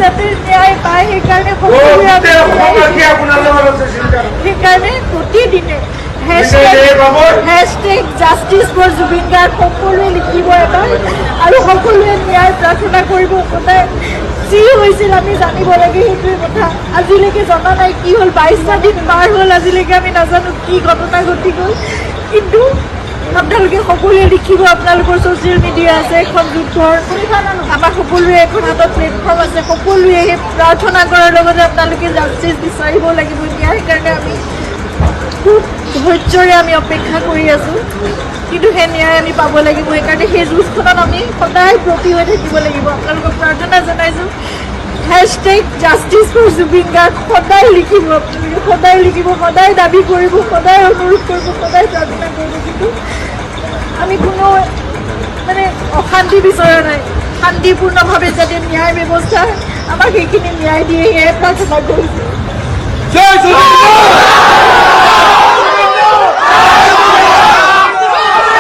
যাতে ন্যায় পায় সেইকাৰণে প্ৰতিদিনে হেশটেগ জাষ্টিছ ফৰ জুবিন গাৰ্গ সকলোৱে লিখিব এবাৰ আৰু সকলোৱে ন্যায় প্ৰাৰ্থনা কৰিব। সদায় যি হৈছিল আমি জানিব লাগে, সেইটোৱে কথা। আজিলৈকে জনা নাই কি হ'ল, 22টা দিন পাৰ হ'ল, আজিলৈকে আমি নাজানো কি ঘটনা ঘটি গ'ল। কিন্তু আপোনালোকে সকলোৱে লিখিব, আপোনালোকৰ ছ'চিয়েল মিডিয়া আছে, এখন যুদ্ধৰ আমাৰ সকলোৱে এখন হাতত প্লেটফৰ্ম আছে, সকলোৱে সেই প্ৰাৰ্থনা কৰাৰ লগতে আপোনালোকে জাষ্টিছ বিচাৰিব লাগিব। এতিয়া সেইকাৰণে আমি খুব ধৈৰ্যৰে আমি অপেক্ষা কৰি আছোঁ, কিন্তু সেই ন্যায় আমি পাব লাগিব। সেইকাৰণে সেই যুঁজখনত আমি সদায় ব্ৰতী হৈ থাকিব লাগিব। আপোনালোকক প্ৰাৰ্থনা জনাইছোঁ, হেশটেগ জাষ্টিছ ফৰ জুবিন গাৰ্গ সদায় লিখিব, আপোনালোকে সদায় লিখিব, সদায় দাবী কৰিব, সদায় অনুৰোধ কৰিব, সদায় প্ৰাৰ্থনা কৰিব। কিন্তু আমি কোনো অশান্তি বিচৰা নাই, শান্তিপূৰ্ণভাৱে যাতে ন্যায় ব্যৱস্থা আমাক সেইখিনি ন্যায় দিয়ে, সেয়াই প্ৰাৰ্থনা কৰিছোঁ।